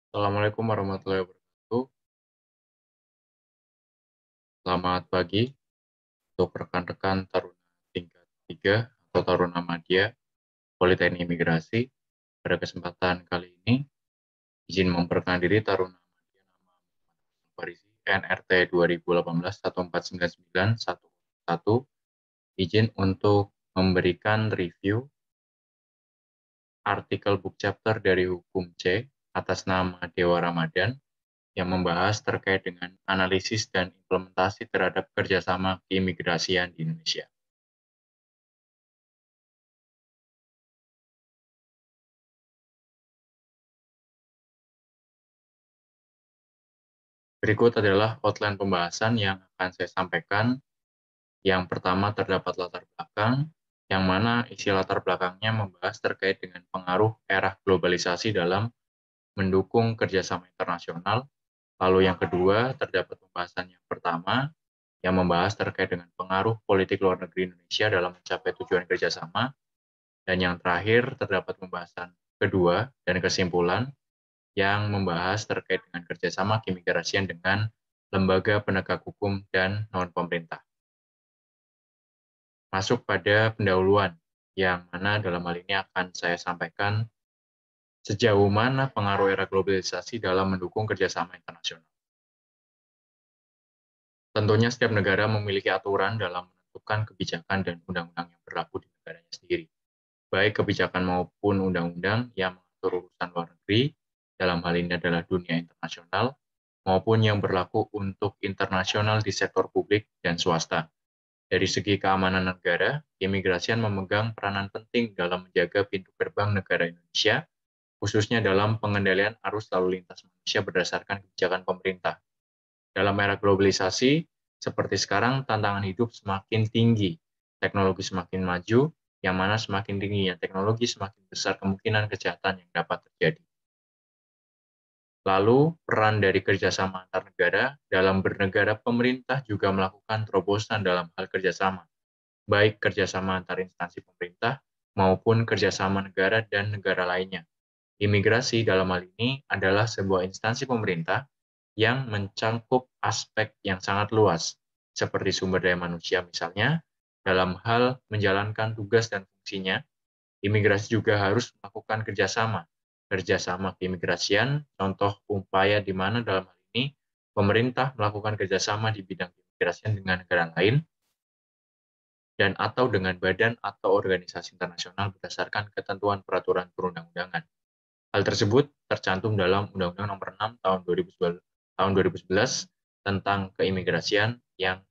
Assalamualaikum warahmatullahi wabarakatuh. Selamat pagi untuk rekan-rekan Taruna tingkat 3 atau Taruna Madya Politeknik Imigrasi. Pada kesempatan kali ini, izin memperkenalkan diri Taruna Madya nama Muhammad Farisi, NRT 2018-14991. Izin untuk memberikan review artikel book chapter dari Hukum C atas nama Dewa Ramadan yang membahas terkait dengan analisis dan implementasi terhadap kerjasama keimigrasian di Indonesia. Berikut adalah outline pembahasan yang akan saya sampaikan. Yang pertama terdapat latar belakang, yang mana isi latar belakangnya membahas terkait dengan pengaruh era globalisasi dalam mendukung kerjasama internasional. Lalu yang kedua terdapat pembahasan yang pertama, yang membahas terkait dengan pengaruh politik luar negeri Indonesia dalam mencapai tujuan kerjasama. Dan yang terakhir terdapat pembahasan kedua dan kesimpulan yang membahas terkait dengan kerjasama keimigrasian dengan lembaga penegak hukum dan non-pemerintah. Masuk pada pendahuluan, yang mana dalam hal ini akan saya sampaikan sejauh mana pengaruh era globalisasi dalam mendukung kerjasama internasional. Tentunya setiap negara memiliki aturan dalam menentukan kebijakan dan undang-undang yang berlaku di negaranya sendiri, baik kebijakan maupun undang-undang yang mengatur urusan luar negeri, dalam hal ini adalah dunia internasional, maupun yang berlaku untuk internasional di sektor publik dan swasta. Dari segi keamanan negara, keimigrasian memegang peranan penting dalam menjaga pintu gerbang negara Indonesia, khususnya dalam pengendalian arus lalu lintas manusia berdasarkan kebijakan pemerintah. Dalam era globalisasi, seperti sekarang, tantangan hidup semakin tinggi, teknologi semakin maju, yang mana semakin tingginya teknologi, semakin besar kemungkinan kejahatan yang dapat terjadi. Lalu, peran dari kerjasama antar negara dalam bernegara, pemerintah juga melakukan terobosan dalam hal kerjasama, baik kerjasama antar instansi pemerintah maupun kerjasama negara dan negara lainnya. Imigrasi dalam hal ini adalah sebuah instansi pemerintah yang mencakup aspek yang sangat luas, seperti sumber daya manusia misalnya, dalam hal menjalankan tugas dan fungsinya. Imigrasi juga harus melakukan kerjasama keimigrasian, contoh upaya di mana dalam hal ini pemerintah melakukan kerjasama di bidang keimigrasian dengan negara lain, dan atau dengan badan atau organisasi internasional berdasarkan ketentuan peraturan perundang-undangan. Hal tersebut tercantum dalam Undang-Undang Nomor 6 tahun 2011 tentang keimigrasian yang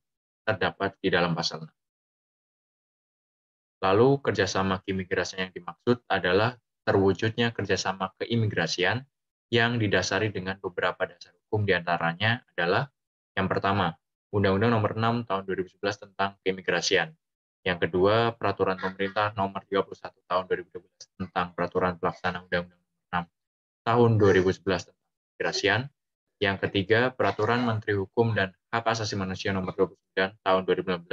terdapat di dalam pasal 6. Lalu kerjasama keimigrasian yang dimaksud adalah terwujudnya kerjasama keimigrasian yang didasari dengan beberapa dasar hukum, diantaranya adalah yang pertama, Undang-Undang Nomor 6 tahun 2011 tentang keimigrasian. Yang kedua, Peraturan Pemerintah Nomor 31 tahun 2012 tentang Peraturan Pelaksana Undang-Undang Nomor 6 tahun 2011 tentang keimigrasian. Yang ketiga, Peraturan Menteri Hukum dan Hak Asasi Manusia Nomor 29 tahun 2016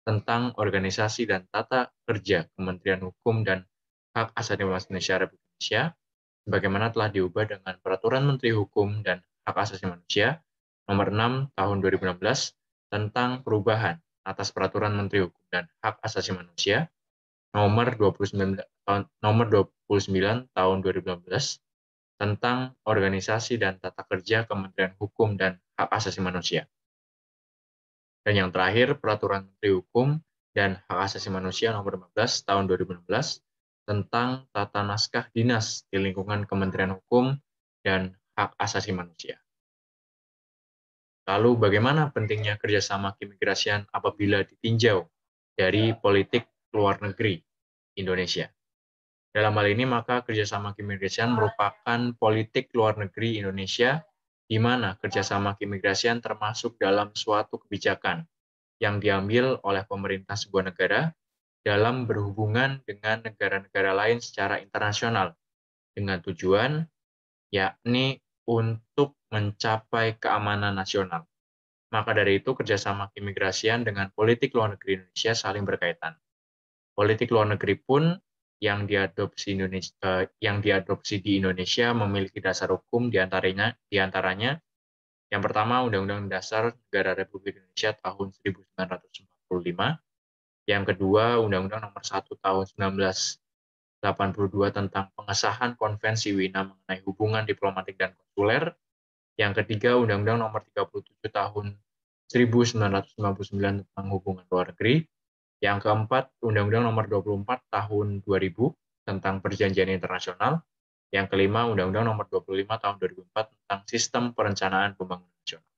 tentang organisasi dan tata kerja Kementerian Hukum dan Hak Asasi Manusia Republik Indonesia, sebagaimana telah diubah dengan Peraturan Menteri Hukum dan Hak Asasi Manusia Nomor 6 tahun 2016 tentang perubahan atas Peraturan Menteri Hukum dan Hak Asasi Manusia Nomor 29 tahun 2015 tentang organisasi dan tata kerja Kementerian Hukum dan Hak Asasi Manusia. Dan yang terakhir, Peraturan Menteri Hukum dan Hak Asasi Manusia Nomor 15 tahun 2016 tentang tata naskah dinas di lingkungan Kementerian Hukum dan Hak Asasi Manusia. Lalu bagaimana pentingnya kerjasama keimigrasian apabila ditinjau dari politik luar negeri Indonesia? Dalam hal ini, maka kerjasama keimigrasian merupakan politik luar negeri Indonesia, di mana kerjasama keimigrasian termasuk dalam suatu kebijakan yang diambil oleh pemerintah sebuah negara dalam berhubungan dengan negara-negara lain secara internasional, dengan tujuan yakni untuk mencapai keamanan nasional. Maka dari itu, kerjasama keimigrasian dengan politik luar negeri Indonesia saling berkaitan. Politik luar negeri pun yang diadopsi di Indonesia memiliki dasar hukum di antaranya yang pertama Undang-Undang Dasar Negara Republik Indonesia tahun 1945, yang kedua Undang-Undang Nomor 1 tahun 1982 tentang pengesahan Konvensi Wina mengenai hubungan diplomatik dan konsuler, yang ketiga Undang-Undang Nomor 37 tahun 1959 tentang hubungan luar negeri, yang keempat, Undang-Undang Nomor 24 Tahun 2000 tentang Perjanjian Internasional. Yang kelima, Undang-Undang Nomor 25 Tahun 2004 tentang Sistem Perencanaan Pembangunan Nasional.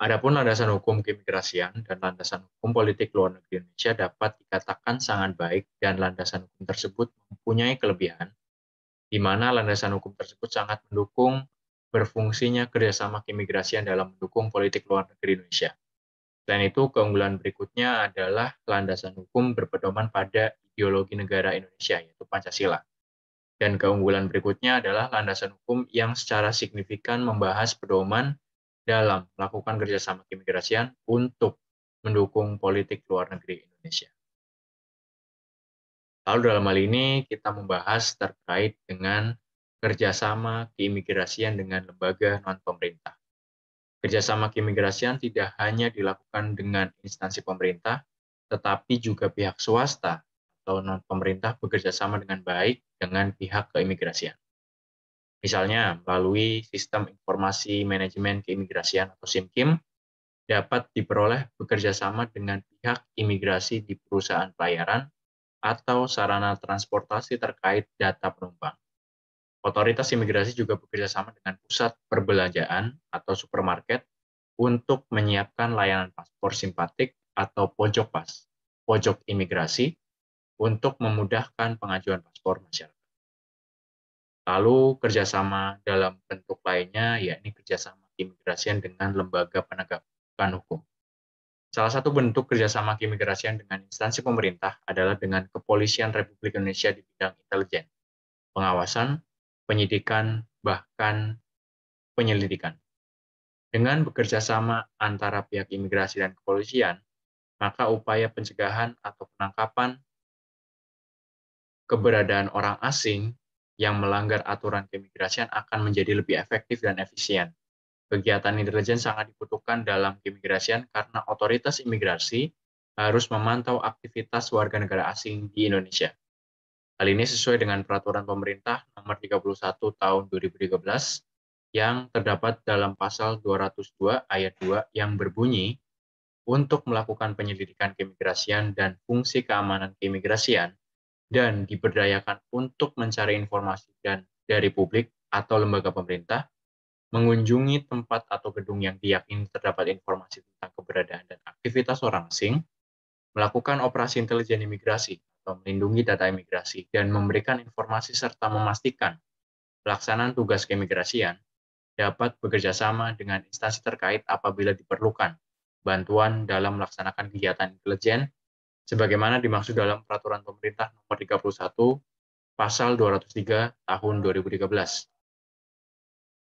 Adapun landasan hukum keimigrasian dan landasan hukum politik luar negeri Indonesia dapat dikatakan sangat baik dan landasan hukum tersebut mempunyai kelebihan, di mana landasan hukum tersebut sangat mendukung berfungsinya kerjasama keimigrasian dalam mendukung politik luar negeri Indonesia. Selain itu, keunggulan berikutnya adalah landasan hukum berpedoman pada ideologi negara Indonesia, yaitu Pancasila. Dan keunggulan berikutnya adalah landasan hukum yang secara signifikan membahas pedoman dalam melakukan kerjasama keimigrasian untuk mendukung politik luar negeri Indonesia. Lalu dalam hal ini kita membahas terkait dengan kerjasama keimigrasian dengan lembaga non-pemerintah. Kerjasama keimigrasian tidak hanya dilakukan dengan instansi pemerintah, tetapi juga pihak swasta atau non-pemerintah bekerja sama dengan baik dengan pihak keimigrasian. Misalnya, melalui Sistem Informasi Manajemen Keimigrasian atau SIMKIM, dapat diperoleh bekerja sama dengan pihak imigrasi di perusahaan pelayaran atau sarana transportasi terkait data penumpang. Otoritas imigrasi juga bekerja sama dengan pusat perbelanjaan atau supermarket untuk menyiapkan layanan paspor simpatik atau pojok imigrasi untuk memudahkan pengajuan paspor masyarakat. Lalu kerjasama dalam bentuk lainnya, yakni kerjasama keimigrasian dengan lembaga penegakan hukum. Salah satu bentuk kerjasama keimigrasian dengan instansi pemerintah adalah dengan Kepolisian Republik Indonesia di bidang intelijen, pengawasan, penyidikan, bahkan penyelidikan. Dengan bekerja sama antara pihak imigrasi dan kepolisian, maka upaya pencegahan atau penangkapan keberadaan orang asing yang melanggar aturan keimigrasian akan menjadi lebih efektif dan efisien. Kegiatan intelijen sangat dibutuhkan dalam keimigrasian karena otoritas imigrasi harus memantau aktivitas warga negara asing di Indonesia. Hal ini sesuai dengan peraturan pemerintah nomor 31 tahun 2013 yang terdapat dalam pasal 202 ayat 2 yang berbunyi untuk melakukan penyelidikan keimigrasian dan fungsi keamanan keimigrasian dan diberdayakan untuk mencari informasi dari publik atau lembaga pemerintah, mengunjungi tempat atau gedung yang diyakini terdapat informasi tentang keberadaan dan aktivitas orang asing, melakukan operasi intelijen imigrasi atau melindungi data imigrasi, dan memberikan informasi serta memastikan pelaksanaan tugas keimigrasian dapat bekerja sama dengan instansi terkait apabila diperlukan bantuan dalam melaksanakan kegiatan intelijen, sebagaimana dimaksud dalam Peraturan Pemerintah Nomor 31 Pasal 203 Tahun 2013,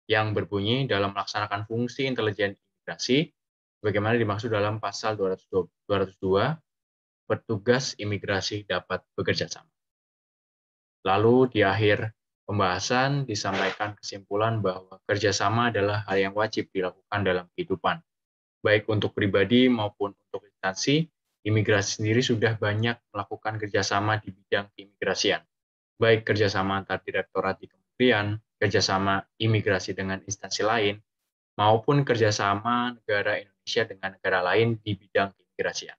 yang berbunyi dalam melaksanakan fungsi intelijen imigrasi, sebagaimana dimaksud dalam Pasal 202, petugas imigrasi dapat bekerja sama. Lalu di akhir pembahasan disampaikan kesimpulan bahwa kerjasama adalah hal yang wajib dilakukan dalam kehidupan. Baik untuk pribadi maupun untuk instansi, imigrasi sendiri sudah banyak melakukan kerjasama di bidang keimigrasian. Baik kerjasama antar direktorat di kementerian, kerjasama imigrasi dengan instansi lain, maupun kerjasama negara Indonesia dengan negara lain di bidang keimigrasian.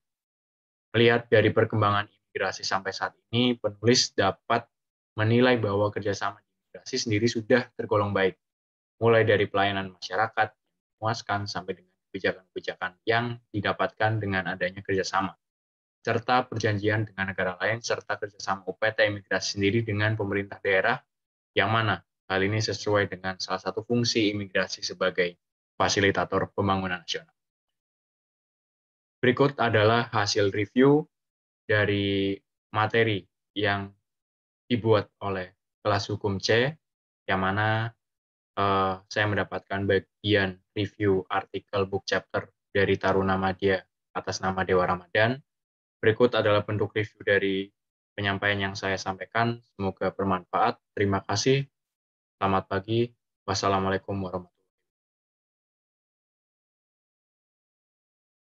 Melihat dari perkembangan imigrasi sampai saat ini, penulis dapat menilai bahwa kerjasama di imigrasi sendiri sudah tergolong baik, mulai dari pelayanan masyarakat yang memuaskan sampai dengan kebijakan-kebijakan yang didapatkan dengan adanya kerjasama, serta perjanjian dengan negara lain, serta kerjasama UPT imigrasi sendiri dengan pemerintah daerah, yang mana hal ini sesuai dengan salah satu fungsi imigrasi sebagai fasilitator pembangunan nasional. Berikut adalah hasil review dari materi yang dibuat oleh kelas hukum C, yang mana saya mendapatkan bagian review artikel book chapter dari Taruna Madya atas nama Dewa Ramadan. Berikut adalah bentuk review dari penyampaian yang saya sampaikan. Semoga bermanfaat. Terima kasih. Selamat pagi. Wassalamualaikum warahmatullahi wabarakatuh.